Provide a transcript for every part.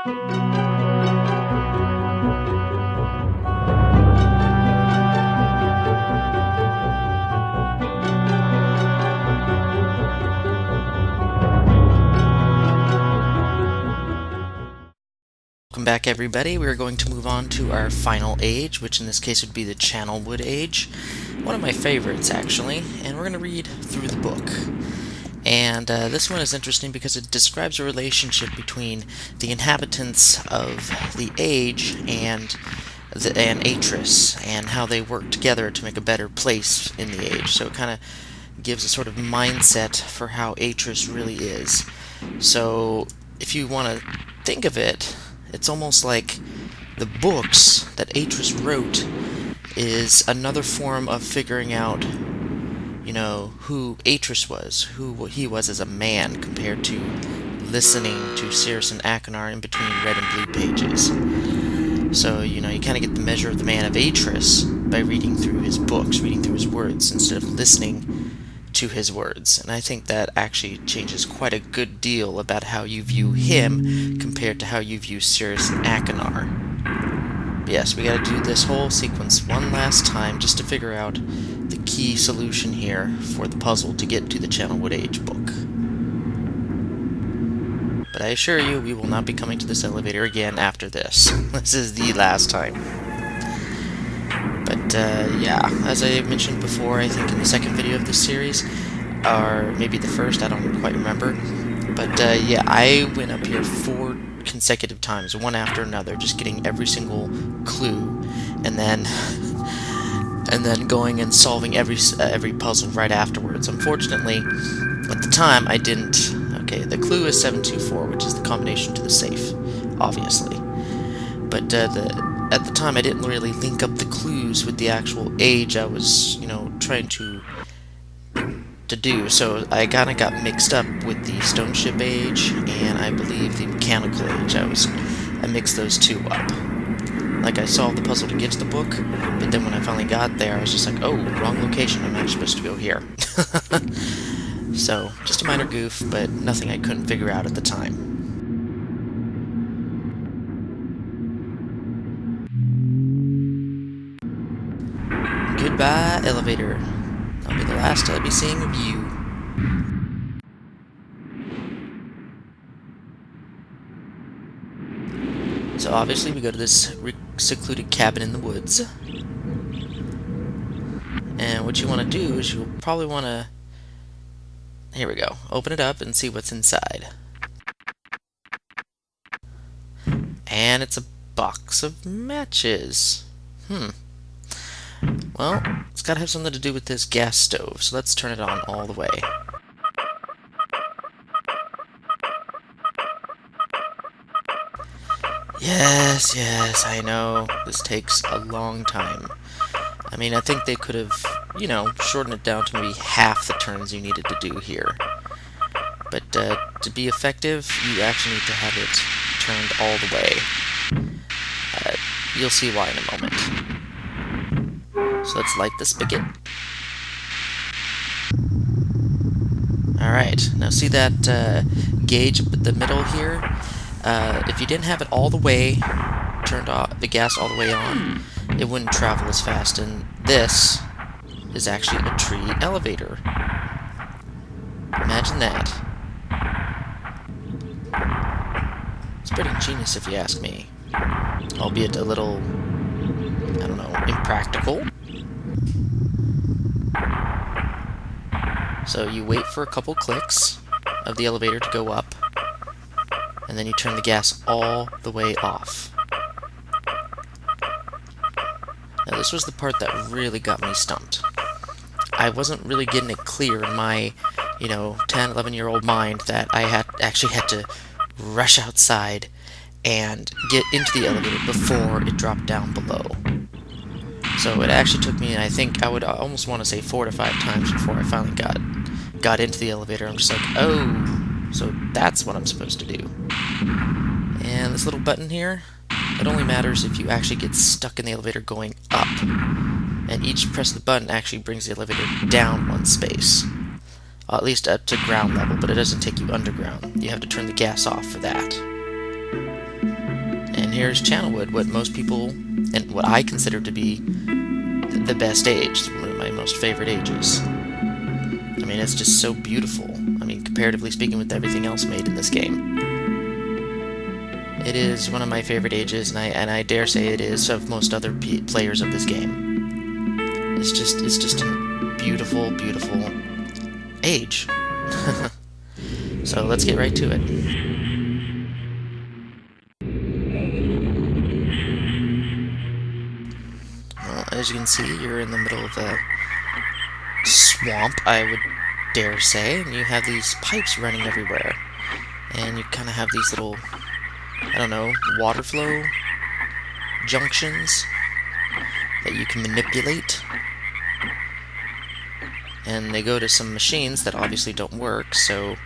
Welcome back, everybody. We're going to move on to our final age, which in this case would be the Channelwood age. One of my favorites, actually, and we're going to read through the book. And this one is interesting because it describes a relationship between the inhabitants of the age and Atris, and how they work together to make a better place in the age. So it kind of gives a sort of mindset for how Atris really is. So if you want to think of it, it's almost like the books that Atris wrote is another form of figuring out, you know, who Atris was, who he was as a man compared to listening to Cirrus and Achenar in between red and blue pages. So, you know, you kind of get the measure of the man of Atris by reading through his books, reading through his words, instead of listening to his words. And I think that actually changes quite a good deal about how you view him compared to how you view Cirrus and Achenar. But yes, we gotta do this whole sequence one last time just to figure out the key solution here for the puzzle to get to the Channelwood Age book. But I assure you, we will not be coming to this elevator again after this. This is the last time. But yeah, as I mentioned before, I think in the second video of this series, or maybe the first, I don't quite remember. But yeah, I went up here 4 consecutive times, one after another, just getting every single clue, and then going and solving every puzzle right afterwards. Unfortunately, at the time, I didn't. Okay, the clue is 724, which is the combination to the safe, obviously. But at the time, I didn't really link up the clues with the actual age I was, you know, trying to do. So I kind of got mixed up with the stone ship age and I believe the mechanical age. I mixed those two up. Like, I solved the puzzle to get to the book, but then when I finally got there, I was just like, oh, wrong location. I'm actually supposed to go here. So just a minor goof, but nothing I couldn't figure out at the time. Goodbye, elevator. I'll be the last I'll be seeing of you. So obviously we go to this secluded cabin in the woods. And what you want to do is you'll probably want to... Here we go. Open it up and see what's inside. And it's a box of matches. Well, it's got to have something to do with this gas stove, so let's turn it on all the way. Yes, I know. This takes a long time. I mean, I think they could have, you know, shortened it down to maybe half the turns you needed to do here. But to be effective, you actually need to have it turned all the way. You'll see why in a moment. So let's light the spigot. Alright, now see that gauge up at the middle here? If you didn't have it all the way, turned off the gas all the way on, it wouldn't travel as fast, and this is actually a tree elevator. Imagine that. It's pretty ingenious if you ask me. Albeit a little, I don't know, impractical. So you wait for a couple clicks of the elevator to go up, and then you turn the gas all the way off. Now this was the part that really got me stumped. I wasn't really getting it clear in my, 10, 11-year-old mind that I actually had to rush outside and get into the elevator before it dropped down below. So it actually took me, I think I would almost want to say 4 to 5 times before I finally got into the elevator. I'm just like, oh, so that's what I'm supposed to do. And this little button here, it only matters if you actually get stuck in the elevator going up. And each press of the button actually brings the elevator down 1 space. At least up to ground level, but it doesn't take you underground. You have to turn the gas off for that. there's Channelwood, what most people, and what I consider to be the best age, one of my most favorite ages. I mean, it's just so beautiful. I mean, comparatively speaking with everything else made in this game. It is one of my favorite ages, and I dare say it is of most other players of this game. It's just a beautiful, beautiful age. So let's get right to it. Well, as you can see, you're in the middle of a swamp, I would dare say, and you have these pipes running everywhere. And you kind of have these little, I don't know, water flow junctions that you can manipulate. And they go to some machines that obviously don't work, so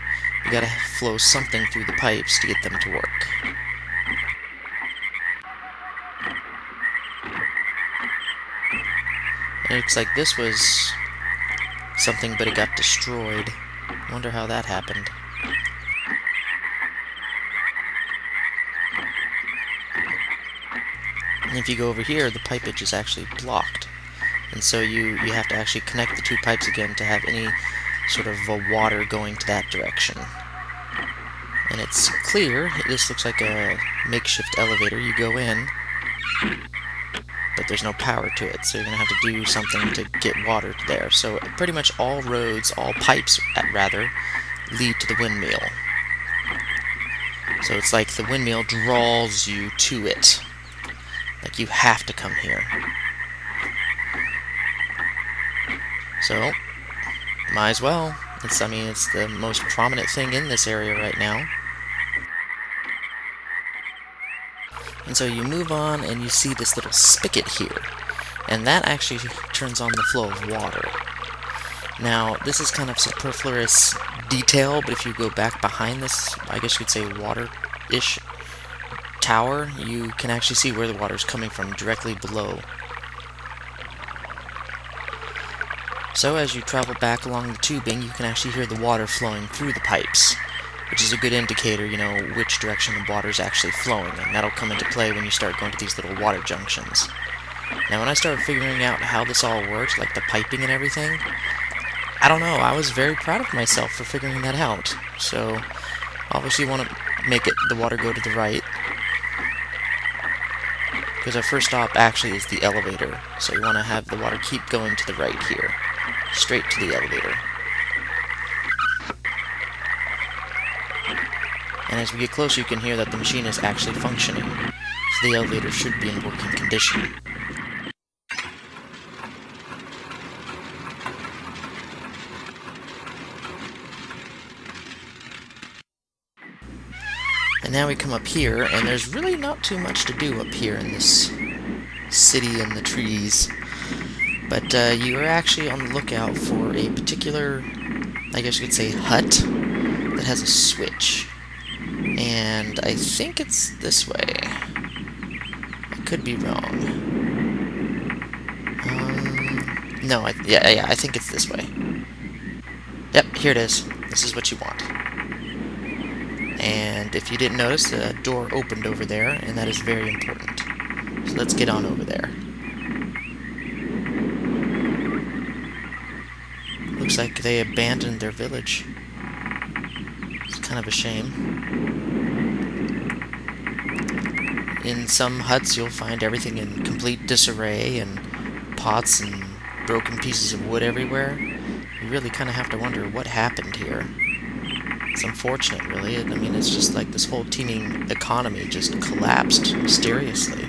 you gotta flow something through the pipes to get them to work. And it looks like this was something, but it got destroyed. I wonder how that happened. And if you go over here, the pipage is actually blocked. And so you have to actually connect the two pipes again to have any sort of water going to that direction. And it's clear. This looks like a makeshift elevator. You go in, but there's no power to it, so you're going to have to do something to get water there. So pretty much all roads, all pipes, rather, lead to the windmill. So it's like the windmill draws you to it. Like you have to come here. So, might as well. I mean, it's the most prominent thing in this area right now. And so you move on and you see this little spigot here. And that actually turns on the flow of water. Now, this is kind of superfluous detail, but if you go back behind this, I guess you could say water-ish tower, you can actually see where the water is coming from directly below. So as you travel back along the tubing, you can actually hear the water flowing through the pipes, which is a good indicator, you know, which direction the water is actually flowing, and that'll come into play when you start going to these little water junctions. Now, when I started figuring out how this all worked, like the piping and everything, I don't know, I was very proud of myself for figuring that out. So, obviously you want to make the water go to the right, because our first stop actually is the elevator, so you want to have the water keep going to the right here, straight to the elevator. And as we get closer, you can hear that the machine is actually functioning, so the elevator should be in working condition. And now we come up here, and there's really not too much to do up here in this city in the trees. But you are actually on the lookout for a particular, I guess you could say, hut that has a switch. And I think it's this way. I could be wrong. No, I think it's this way. Yep, here it is. This is what you want. And if you didn't notice, the door opened over there, and that is very important. So let's get on over there. Looks like they abandoned their village. It's kind of a shame. In some huts, you'll find everything in complete disarray, and pots and broken pieces of wood everywhere. You really kind of have to wonder what happened here. It's unfortunate, really. I mean, it's just like this whole teeming economy just collapsed mysteriously.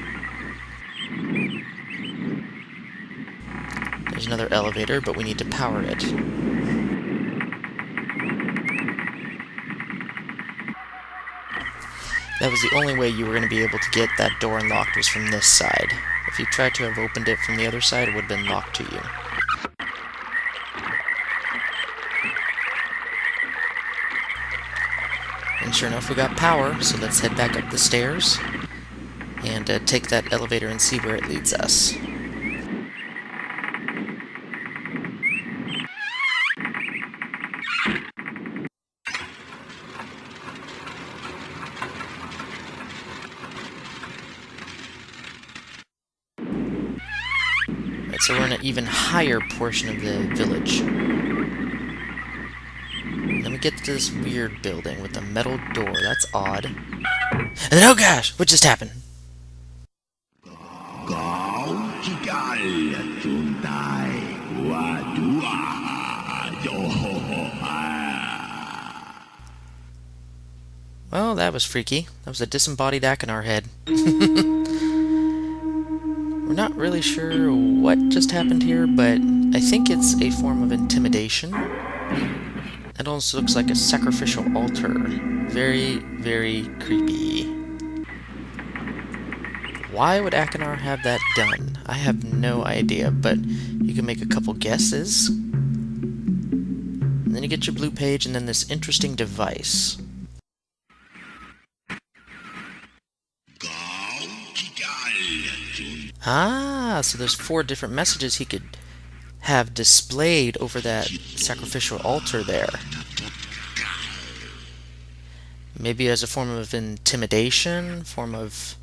There's another elevator, but we need to power it. That was the only way you were going to be able to get that door unlocked, was from this side. If you tried to have opened it from the other side, it would have been locked to you. And sure enough, we got power, so let's head back up the stairs and take that elevator and see where it leads us. So we're in an even higher portion of the village. Then we get to this weird building with a metal door. That's odd. And then, oh gosh! What just happened? Well, that was freaky. That was a disembodied Akinar head. We're not really sure what just happened here, but I think it's a form of intimidation. It also looks like a sacrificial altar. Very, very creepy. Why would Akinar have that done? I have no idea, but you can make a couple guesses. And then you get your blue page, and then this interesting device. Ah, so there's 4 different messages he could have displayed over that sacrificial altar there. Maybe as a form of intimidation, form of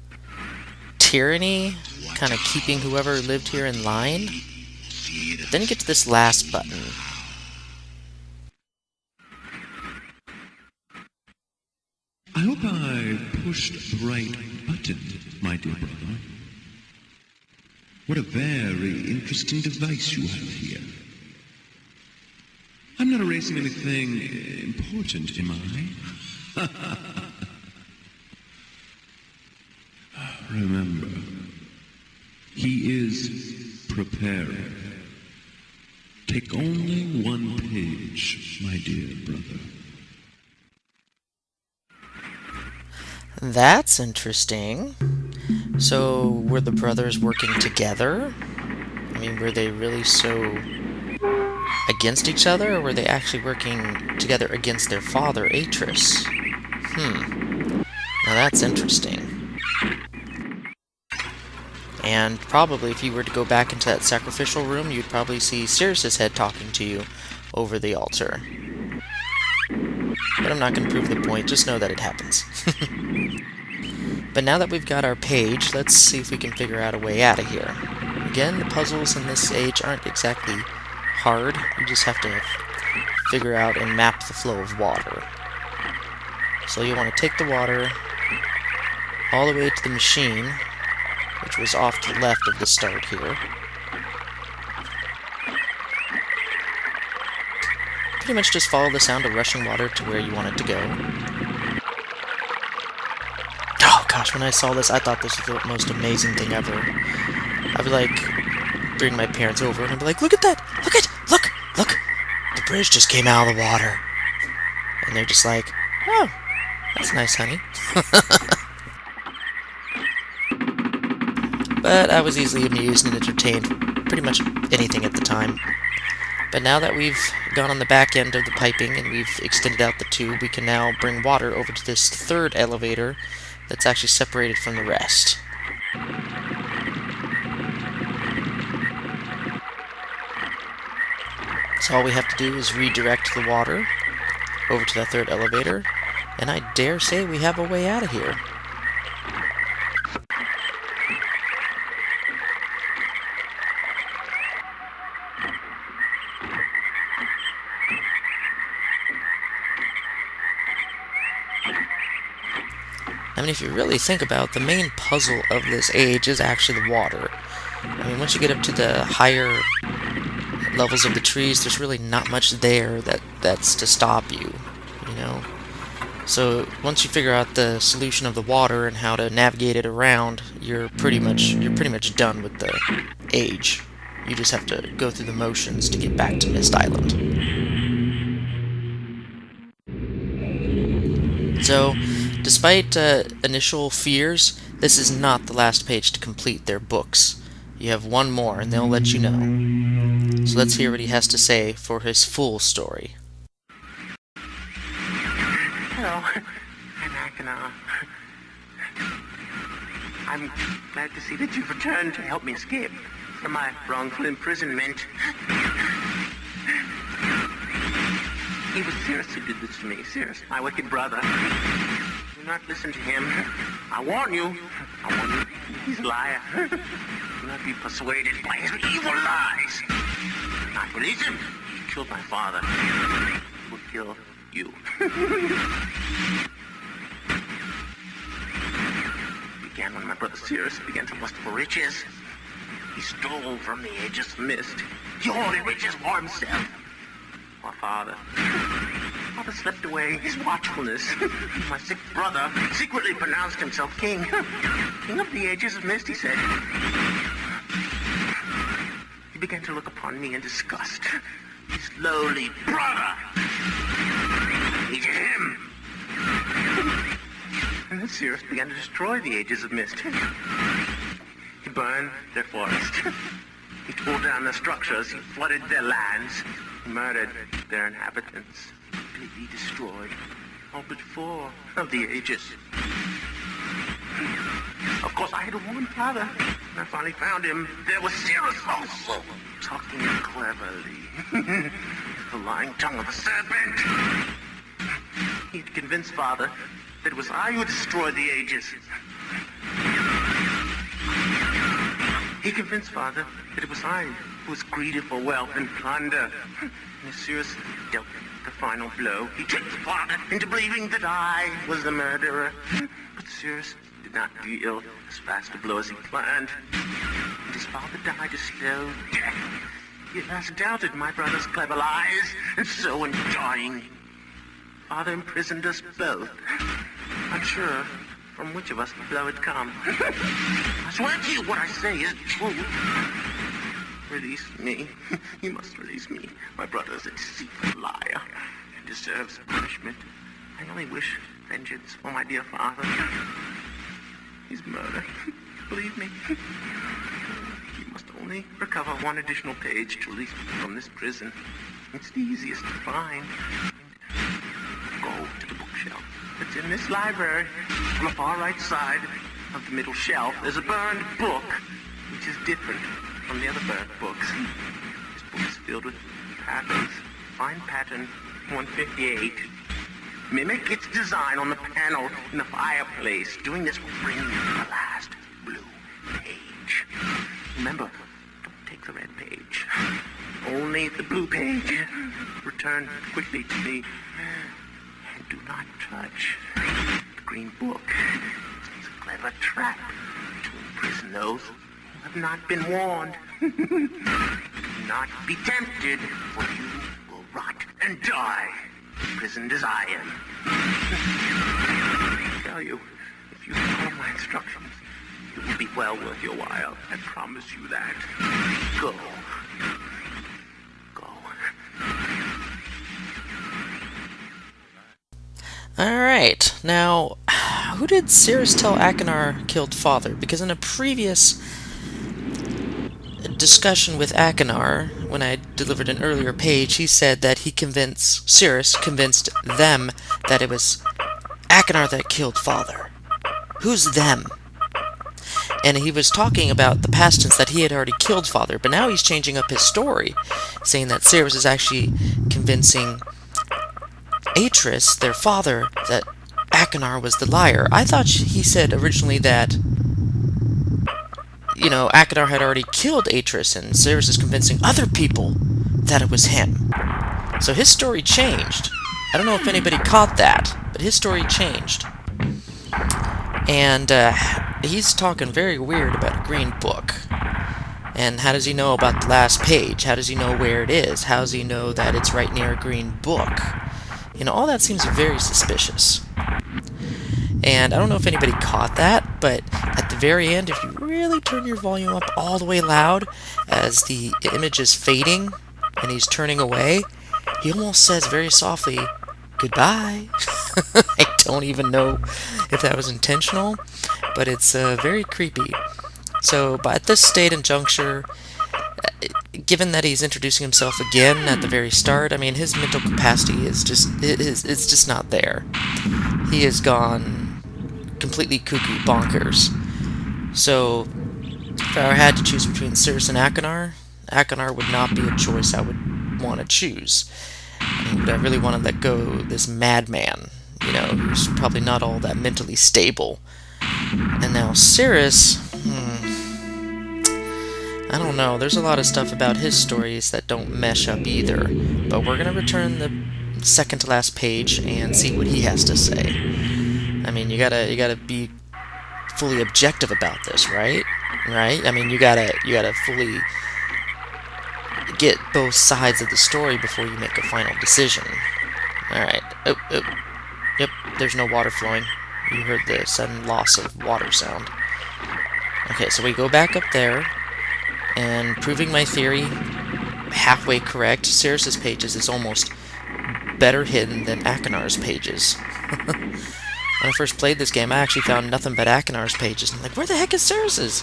tyranny, kind of keeping whoever lived here in line. But then you get to this last button. I hope I pushed the right button, my dear brother. What a very interesting device you have here. I'm not erasing anything important, am I? Remember, he is preparing. Take only 1 page, my dear brother. That's interesting. So, were the brothers working together? I mean, were they really so against each other, or were they actually working together against their father, Atris? Now that's interesting. And probably, if you were to go back into that sacrificial room, you'd probably see Sirius's head talking to you over the altar. But I'm not going to prove the point, just know that it happens. But now that we've got our page, let's see if we can figure out a way out of here. Again, the puzzles in this age aren't exactly hard. You just have to figure out and map the flow of water. So you want to take the water all the way to the machine, which was off to the left of the start here. Pretty much just follow the sound of rushing water to where you want it to go. Oh gosh, when I saw this, I thought this was the most amazing thing ever. I would like bring my parents over and I'd be like, look at that! Look! The bridge just came out of the water. And they're just like, oh, that's nice, honey. But I was easily amused and entertained pretty much anything at the time. But now that we've gone on the back end of the piping and we've extended out the tube, we can now bring water over to this 3rd elevator that's actually separated from the rest. So all we have to do is redirect the water over to the 3rd elevator, and I dare say we have a way out of here. I mean, if you really think about it, the main puzzle of this age is actually the water. I mean, once you get up to the higher levels of the trees, there's really not much there that's to stop you, you know? So, once you figure out the solution of the water and how to navigate it around, you're pretty much done with the age. You just have to go through the motions to get back to Myst Island. So, despite initial fears, this is not the last page to complete their books. You have one more, and they'll let you know. So let's hear what he has to say for his full story. Hello, I'm Akinar. I'm glad to see that you've returned to help me escape from my wrongful imprisonment. It was Sirius who did this to me. Sirius, my wicked brother. Do not listen to him. I warn you. He's a liar. Do not be persuaded by his evil lies. Do not release him. He killed my father. He will kill you. It began when my brother Sirius began to lust for riches. He stole from the ages of Myst. He hoarded riches for himself. My father slept away his watchfulness. My sick brother secretly pronounced himself king. King of the ages of Myst, he said. He began to look upon me in disgust. His lowly brother hated him. And then Sirius began to destroy the ages of Myst. He burned their forest. He tore down their structures. He flooded their lands. He murdered their inhabitants. Completely destroyed all but 4 of the ages. Of course, I had one father. When I finally found him, there was Sirius also, talking cleverly. The lying tongue of a serpent. He had convinced Father that it was I who destroyed the ages. He convinced Father that it was I who was greedy for wealth and plunder. And Sirius dealt the final blow. He tricked Father into believing that I was the murderer. But Sirius did not deal as fast a blow as he planned. And his father died a slow death. He at last doubted my brother's clever lies, and so in dying, Father imprisoned us both. Unsure from which of us the blow had come. I swear to you what I say is true. Release me. You must release me. My brother is a deceitful liar and deserves punishment. I only wish vengeance for my dear father. His murder. Believe me. You must only recover 1 additional page to release me from this prison. It's the easiest to find. Go to the bookshelf. It's in this library. On the far right side of the middle shelf, there's a burned book, which is different from the other burned books. This book is filled with patterns. Find pattern 158. Mimic its design on the panel in the fireplace. Doing this will bring you the last blue page. Remember, don't take the red page. Only the blue page. Return quickly to me. And do not touch the green book. It's a clever trap to imprison those who have not been warned. Do not be tempted, for you will rot and die, imprisoned as I am. I tell you, if you follow my instructions, it will be well worth your while. I promise you that. Go. Go. Alright, now, who did Sirius tell Achenar killed Father? Because in a previous discussion with Achenar, when I delivered an earlier page, he said that Sirius convinced them that it was Achenar that killed Father. Who's them? And he was talking about the past tense that he had already killed Father, but now he's changing up his story, saying that Sirius is actually convincing Atris, their father, that Achenar was the liar. I thought he said originally that, you know, Achenar had already killed Atris, and Sirius is convincing other people that it was him. So his story changed. I don't know if anybody caught that, but his story changed. And he's talking very weird about a green book. And how does he know about the last page? How does he know where it is? How does he know that it's right near a green book? You know, all that seems very suspicious. And I don't know if anybody caught that, but at the very end, if you really turn your volume up all the way loud as the image is fading and he's turning away, he almost says very softly, "Goodbye." I don't even know if that was intentional, but it's very creepy. So, but at this state and juncture, given that he's introducing himself again at the very start, I mean, his mental capacity is it's just not there. He has gone completely cuckoo bonkers. So, if I had to choose between Sirius and Achenar, Achenar would not be a choice I would want to choose. I mean, would I really want to let go this madman, you know, who's probably not all that mentally stable? And now Sirius, I don't know, there's a lot of stuff about his stories that don't mesh up either, but we're gonna return the second to last page and see what he has to say. I mean, you gotta be fully objective about this, right? Right? I mean, you gotta fully get both sides of the story before you make a final decision. Alright. Oh, oh. Yep, there's no water flowing. You heard the sudden loss of water sound. Okay, so we go back up there, and proving my theory halfway correct, Sirius's pages is almost better hidden than Akinar's pages. When I first played this game, I actually found nothing but Akinar's pages. I'm like, where the heck is Sirius's?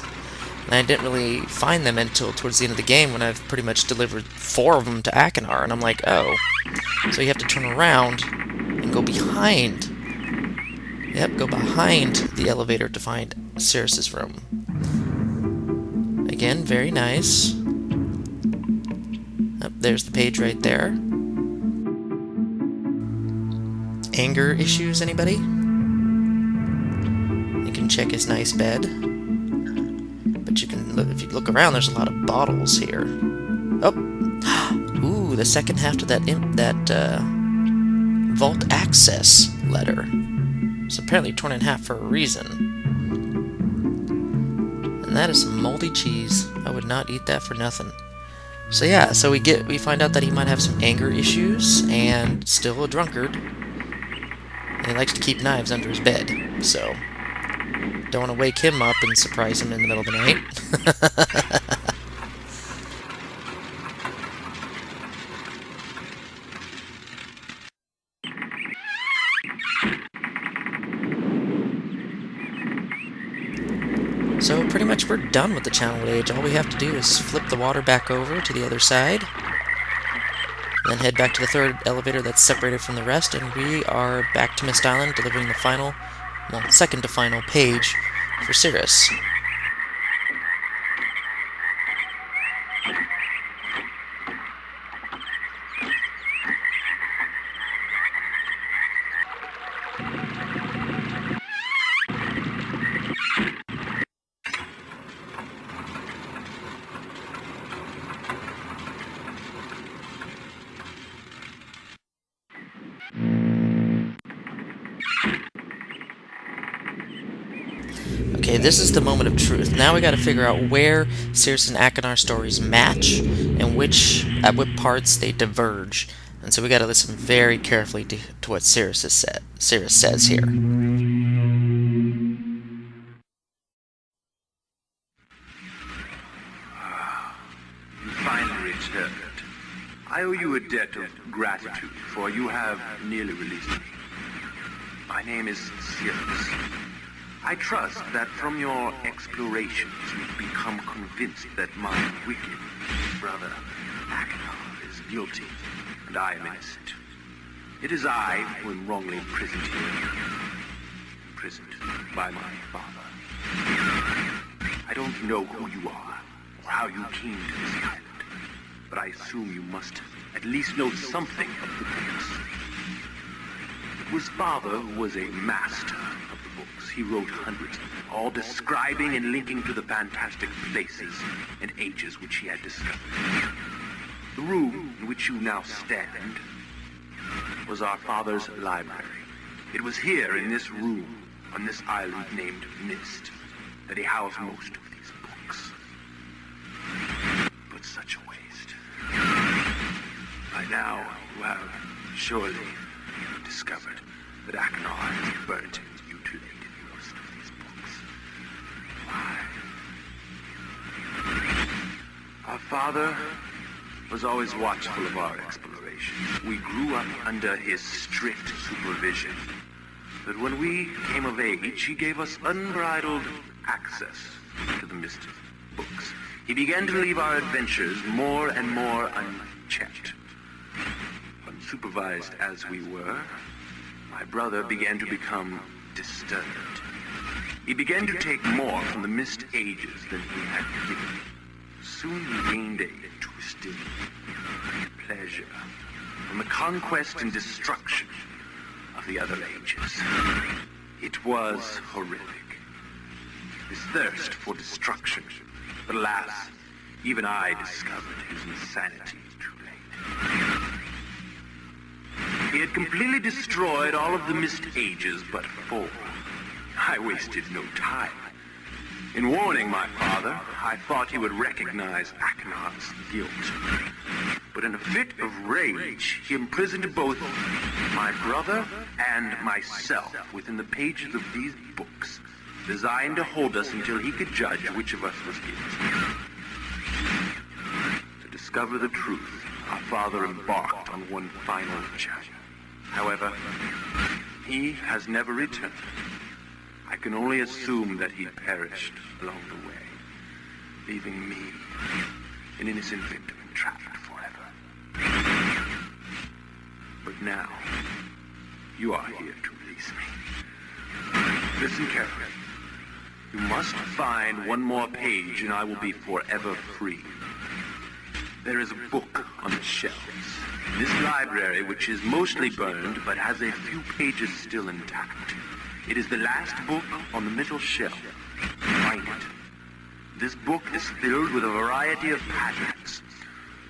And I didn't really find them until towards the end of the game when I've pretty much delivered 4 of them to Akinar, and I'm like, oh. So you have to turn around and go behind. Yep, go behind the elevator to find Sirius's room. Again, very nice. Oh, there's the page right there. Anger issues, anybody? You can check his nice bed. But you can look, if you look around, there's a lot of bottles here. Oh! Ooh, the second half to that vault access letter. It's apparently torn in half for a reason. And that is some moldy cheese. I would not eat that for nothing. So yeah, so we find out that he might have some anger issues and still a drunkard. And he likes to keep knives under his bed. So don't want to wake him up and surprise him in the middle of the night. So pretty much we're done with the Channelwood Age. All we have to do is flip the water back over to the other side, then head back to the third elevator that's separated from the rest, and we are back to Myst Island, delivering the final, well, second to final page for Sirius. Okay, this is the moment of truth. Now we gotta figure out where Sirius and Akinar stories match, and at what parts they diverge. And so we gotta listen very carefully to what Sirius says here. You finally returned. I owe you a debt of gratitude, for you have nearly released me. My name is Sirius. I trust that from your explorations you've become convinced that my wicked brother Akinar is guilty, and I am innocent. It is I who am wrongly imprisoned here. Imprisoned by my father. I don't know who you are, or how you came to this island, but I assume you must at least know something of the books. It was father who was a master of the books. He wrote hundreds, all describing and linking to the fantastic places and ages which he had discovered. The room in which you now stand was our father's library. It was here in this room, on this island named Myst, that he housed most of these books. But such a waste. By now, you have surely discovered that Akinar has burnt and mutilated most of these books. Why? Our father was always watchful of our explorations. We grew up under his strict supervision. But when we came of age, he gave us unbridled access to the Myst books. He began to leave our adventures more and more unchecked. Unsupervised as we were, my brother began to become disturbed. He began to take more from the Myst ages than he had given. Soon he gained a twisted pleasure from the conquest and destruction of the other ages. It was horrific. This thirst for destruction. But alas, Even I discovered his insanity too late. He had completely destroyed all of the Myst Ages but 4. I wasted no time. In warning my father, I thought he would recognize Akenar's guilt. But in a fit of rage, he imprisoned both my brother and myself within the pages of these books, designed to hold us until he could judge which of us was guilty. To discover the truth, our father embarked on one final journey. However, he has never returned. I can only assume that he perished along the way, leaving me, an innocent victim, entrapped forever. But now, you are here to release me. Listen carefully. You must find one more page and I will be forever free. There is a book on the shelves. This library, which is mostly burned but has a few pages still intact. It is the last book on the middle shelf. Find it. This book is filled with a variety of patterns.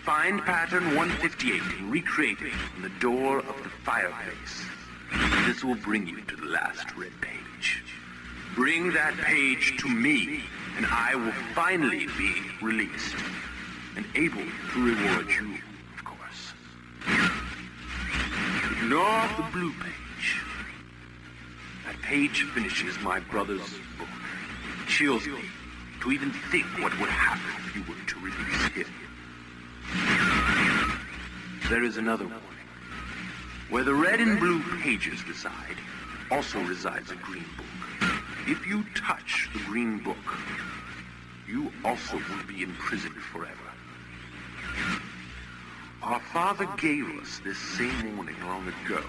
Find pattern 158 and recreate it on the door of the fireplace. This will bring you to the last red page. Bring that page to me, and I will finally be released and able to reward you, of course. Ignore the blue page. That page finishes my brother's book. It chills me to even think what would happen if you were to release him. There is another warning. Where the red and blue pages reside, also resides a green book. If you touch the green book, you also will be imprisoned forever. Our father gave us this same warning long ago.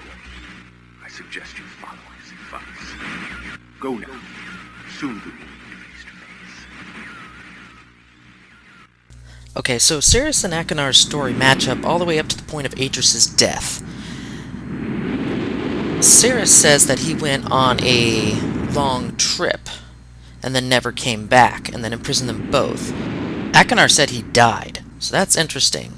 I suggest you follow his advice. Go now. Soon we will be face to face. Okay, so Sirius and Akenar's story match up all the way up to the point of Atris's death. Sirius says that he went on a long trip and then never came back and then imprisoned them both. Akenar said he died, so that's interesting.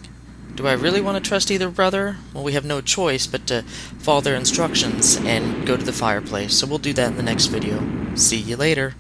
Do I really want to trust either brother? Well, we have no choice but to follow their instructions and go to the fireplace, so we'll do that in the next video. See you later.